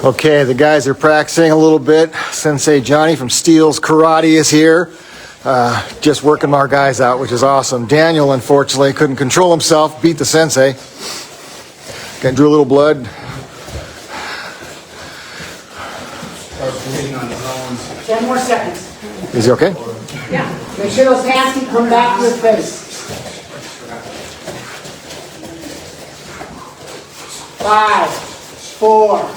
Okay, the guys are practicing a little bit. Sensei Johnny from Steele's Karate is here. Just working our guys out, which is awesome. Daniel, unfortunately, couldn't control himself, beat the sensei. Kind of drew a little blood. 10 more seconds. Is he okay? Yeah. Make sure those hands can come back to your face. 5, 4,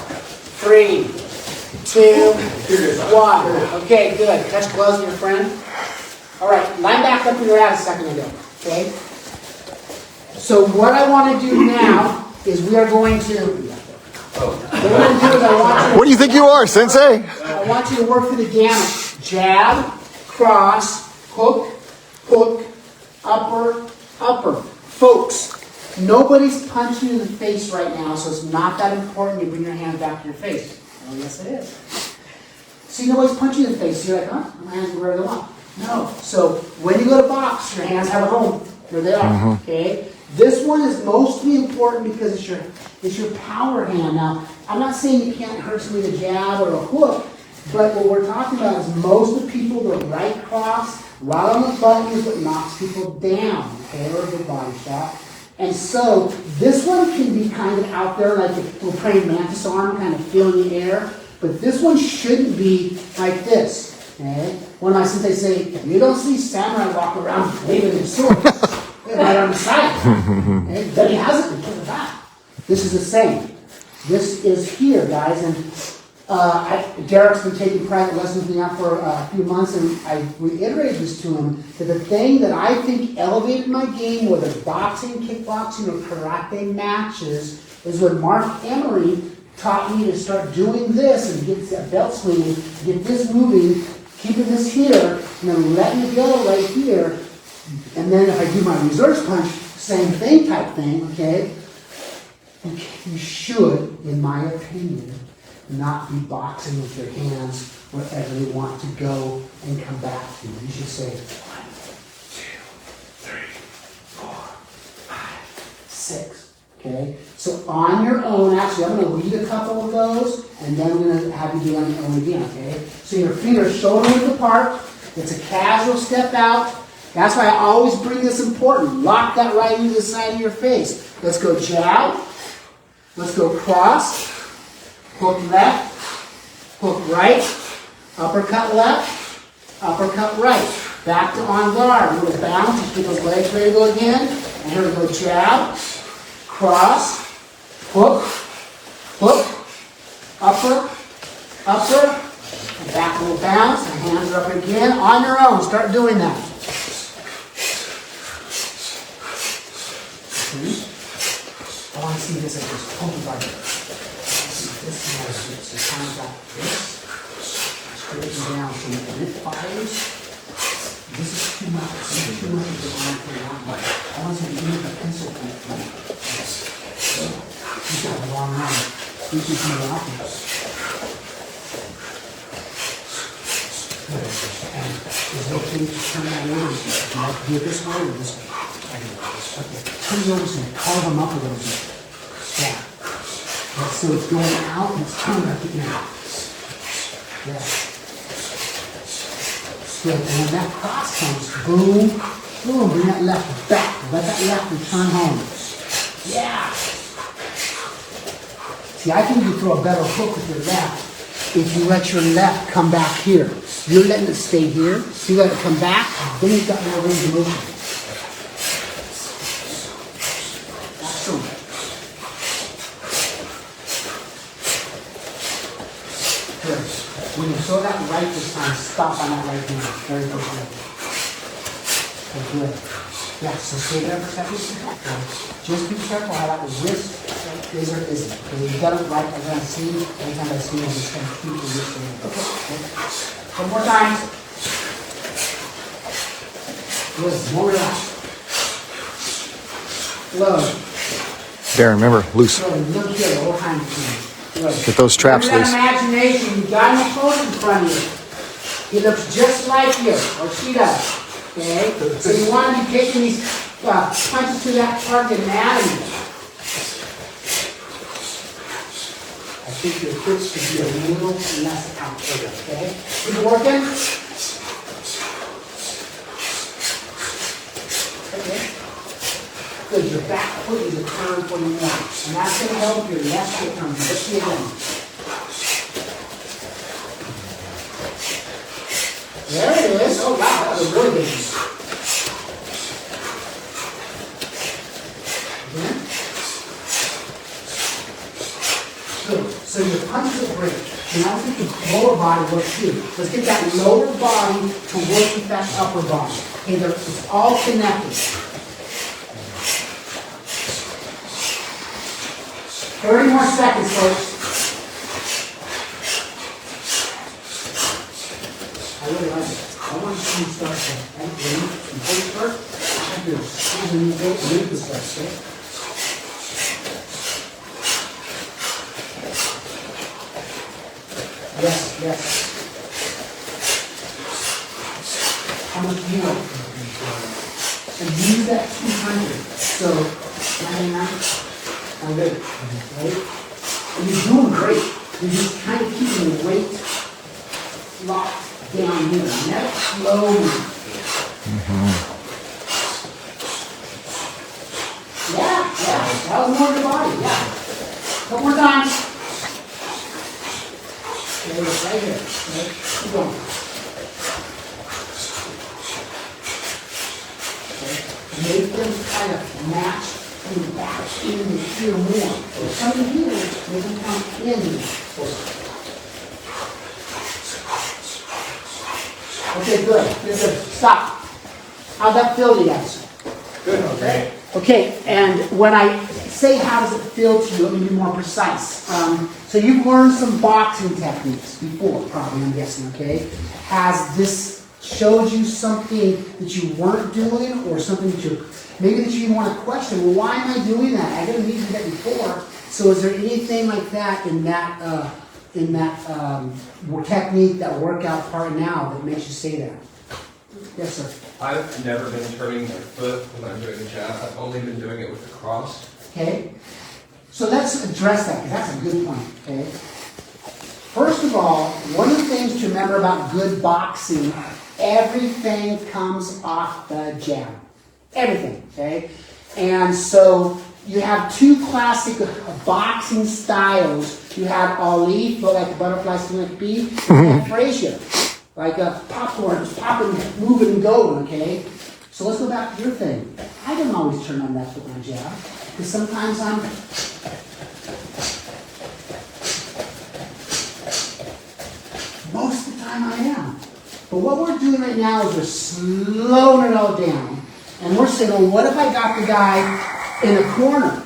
3, 2, 1. Okay, good. Touch gloves with your friend. All right, line back up where you're at a second ago. Okay? So what I want to do now is we are going to... What do you think you are, Sensei? I want you to work through the gamut. Jab, cross, hook, hook, upper, upper. Folks, nobody's punching you in the face right now, so it's not that important you bring your hand back to your face. Oh, yes, it is. See, nobody's punching you in the face. So you're like, huh? My hands are where they want. No. So when you go to box, your hands have a home. Here they are. Okay? This one is mostly important because it's your power hand. Now, I'm not saying you can't hurt somebody with a jab or a hook, but what we're talking about is most of the people, the right cross, right on the button is what knocks people down, okay, or a good body shot. And so this one can be kind of out there, like we're praying mantis arm, kind of feeling the air. But this one shouldn't be like this. Okay? One of my sensei say, you don't see samurai walk around waving his sword. Right on the side. Okay? But he hasn't because of that. This is the same. This is here, guys. And Derek's been taking private lessons with me now for a few months, and I reiterated this to him, that the thing that I think elevated my game, whether boxing, kickboxing, or karate matches, is when Mark Emery taught me to start doing this and get that belt swinging, get this moving, keeping this here, and then letting it go right here. And then if I do my reverse punch, same thing type thing, okay? You should, in my opinion, not be boxing with your hands wherever you want to go and come back to. You should say 1, 2, 3, 4, 5, 6. Okay? So on your own, actually, I'm going to lead a couple of those, and then I'm going to have you do it on your own again, okay? So your feet are shoulder width apart. It's a casual step out. That's why I always bring this important. Lock that right into the side of your face. Let's go jab. Let's go cross. Hook left. Hook right. Uppercut left. Uppercut right. Back to on guard. Little bounce. Just get those legs ready to go again. And here we go. Jab. Cross. Hook. Hook. Upper. Upper. And back a little bounce. And hands are up again. On your own. Start doing that. I want to see this as just pumping like this is kind of like this. Straighten down so when it fires, this is too much. This is too much of the arm for that much. I want you to use the pencil point for it. You've got a long arm. You can do that. And there's no thing to turn that over. You have to do it this way or this way. Okay, turn it over so you carve them up a little bit. Yeah. So it's going out and it's coming back in. Yeah. Good. And when that cross comes, boom, boom, bring that left back. Let that left return home. Yeah. See, I think you throw a better hook with your left if you let your left come back here. You're letting it stay here. So you let it come back, then you've got more range of motion. When you throw that right this time, stop on that right hand. Very good. Okay, good. Yeah, so stay there for a second. Just be careful how that wrist is or isn't. Okay, you got it right. I'm going to see anytime I see you, I'm just going to keep the wrist in. Okay. One more time. Good. More relax. Low. Darren, remember, loose. Look here the whole time. Get those traps loose. Imagination, you got an opponent in front of you. He looks just like you, or she does. Okay? So you want to be taking these punches to that target anatomy. think your hips should be a little less out. Okay? Keep working. Okay. Good. Your back foot is a turn for you more. And that's going to help your left foot turn. Let's see again. There it is. Oh, wow. That was really good. Again. Good. So your punches are great. Now let's get the lower body work too. Let's get that lower body to work with that upper body. Okay, it's all connected. 30 more seconds, folks. I really like it. I want to see you start to lead some face first. I do. When you go to lead the steps, okay? Yes, yes. How much do you want? And use that 200. So, 99. I'm good. Right? And you're doing great. You're just kind of keeping the weight locked down here. Never slowly. Yeah. That was more of the body. Yeah. Couple more times. Okay, right here. Okay. Keep going. Okay. Make them kind of match and back in here more. If something here, make them come in. Okay, good. Stop. How'd that feel to you guys? Good. Okay. Okay, and when I say how does it feel to you, let me be more precise. So you've learned some boxing techniques before, probably, I'm guessing, okay? Has this showed you something that you weren't doing, or something that maybe that you even want to question? Well, why am I doing that? I didn't need to do that before. So is there anything like that in that technique, that workout part now, that makes you say that? Yes, sir. I've never been turning my foot when I'm doing a jab. I've only been doing it with the cross. Okay. So let's address that, because that's a good point. Okay. First of all, one of the things to remember about good boxing, everything comes off the jab. Everything. Okay. And so you have two classic boxing styles. You have Ali, flow like a butterfly, swing like a bee, and Frazier, like a popcorn, just popping, moving, and going, okay? So let's go back to your thing. I don't always turn on that foot when I jab, because sometimes most of the time I am. But what we're doing right now is we're slowing it all down, and we're saying, well, what if I got the guy in the corner?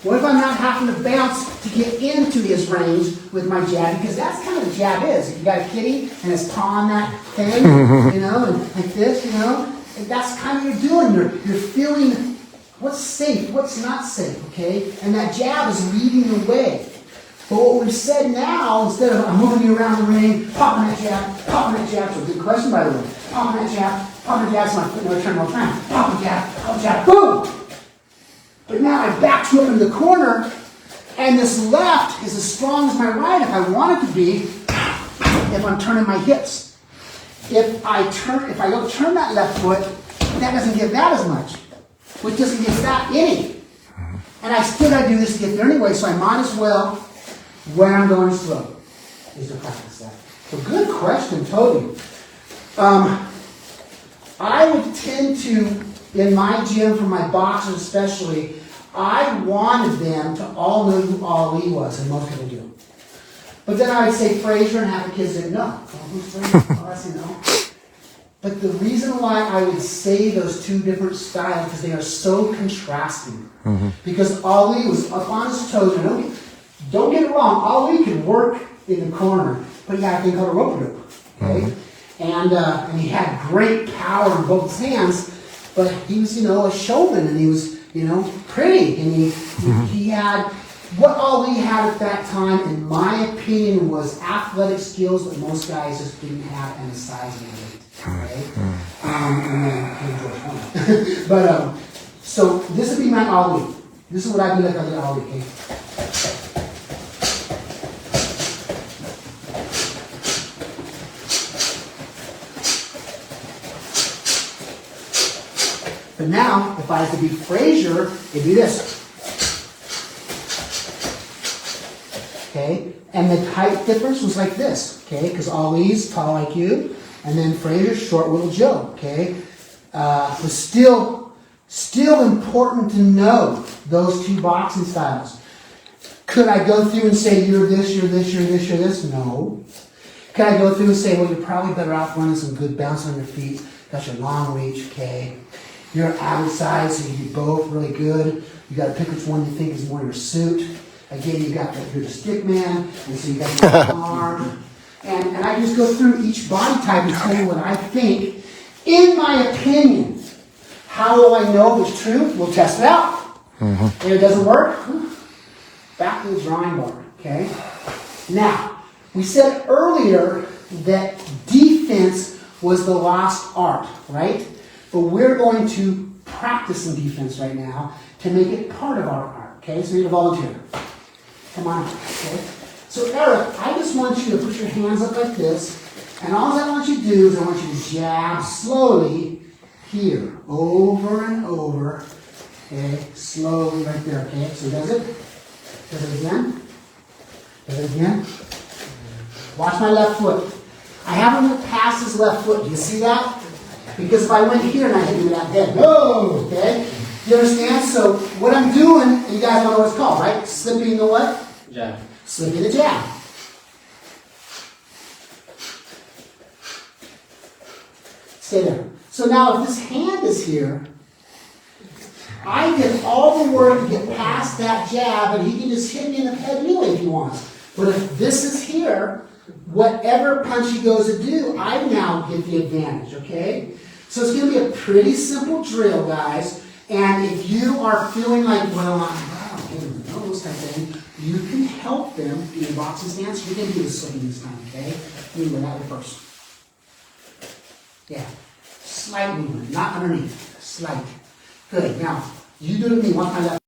What if I'm not having to bounce to get into his range with my jab? Because that's kind of what the jab is. If you got a kitty and it's pawing that thing, and like this, and that's kind of what you're doing. You're feeling what's safe, what's not safe, okay? And that jab is leading the way. But what we've said now, instead of I'm moving you around the ring, popping that jab, so good question, by the way. Popping that jab, so my foot never turn all the time. Popping jab, boom! But now I backed you up in the corner, and this left is as strong as my right if I want it to be, if I'm turning my hips. If I don't turn that left foot, that doesn't give that as much, which doesn't give that any. And I still got to do this to get there anyway, so I might as well, when I'm going slow, is to practice that. So good question, Toby. I would tend to, in my gym, for my boxers especially, I wanted them to all know who Ali was, and most people do. But then I would say Frazier, and half the kids didn't know. Oh, who's Frazier? Oh, that's, But the reason why I would say those two different styles, because they are so contrasting. Because Ali was up on his toes, and don't get it wrong, Ali could work in the corner, but he had a thing called a rope-a-dope, okay? And he had great power in both his hands, but he was, a showman, and he was, pretty, and he had, what Ali had at that time, in my opinion, was athletic skills that most guys just didn't have, and the size and the weight, okay? And then George won. But, so this would be my Ali. This is what I'd be like on the Ali, okay? now, if I was to be Frazier, it'd be this. Okay, and the height difference was like this, okay, because Ollie's tall like you, and then Frazier's short little Joe, okay. But still important to know those two boxing styles. Could I go through and say you're this, you're this, you're this, you're this? No. Could I go through and say, well, you're probably better off running some good bounce on your feet, got your long reach, okay. You're average size, so you do both really good. You got to pick which one you think is more your suit. Again, you're the stick man, and so you got your arm. And I just go through each body type and tell you what I think. In my opinion, how will I know if it's true? We'll test it out. If it doesn't work, back to the drawing board, okay? Now, we said earlier that defense was the lost art, right? But we're going to practice some defense right now to make it part of our art, okay? So you need a volunteer. Come on, okay? So Eric, I just want you to put your hands up like this, and all I want you to do is I want you to jab slowly here, over and over, okay? Slowly right there, okay? So does it? Does it again? Does it again? Watch my left foot. I haven't went past his left foot. Do you see that? Because if I went here and I hit him in that head, no, okay? You understand? So what I'm doing, and you guys know what it's called, right? Slipping the what? Jab. Slipping the jab. Stay there. So now if this hand is here, I did all the work to get past that jab, and he can just hit me in the head anyway if he wants. But if this is here, whatever punch he goes to do, I now get the advantage, okay? So it's going to be a pretty simple drill, guys. And if you are feeling like, well, I don't know, this type of thing, you can help them do the boxing stance. You can do the slipping this time, okay? You go that way first. Yeah. Slight movement, not underneath. Slight. Good. Now, you do it to me. Watch my left.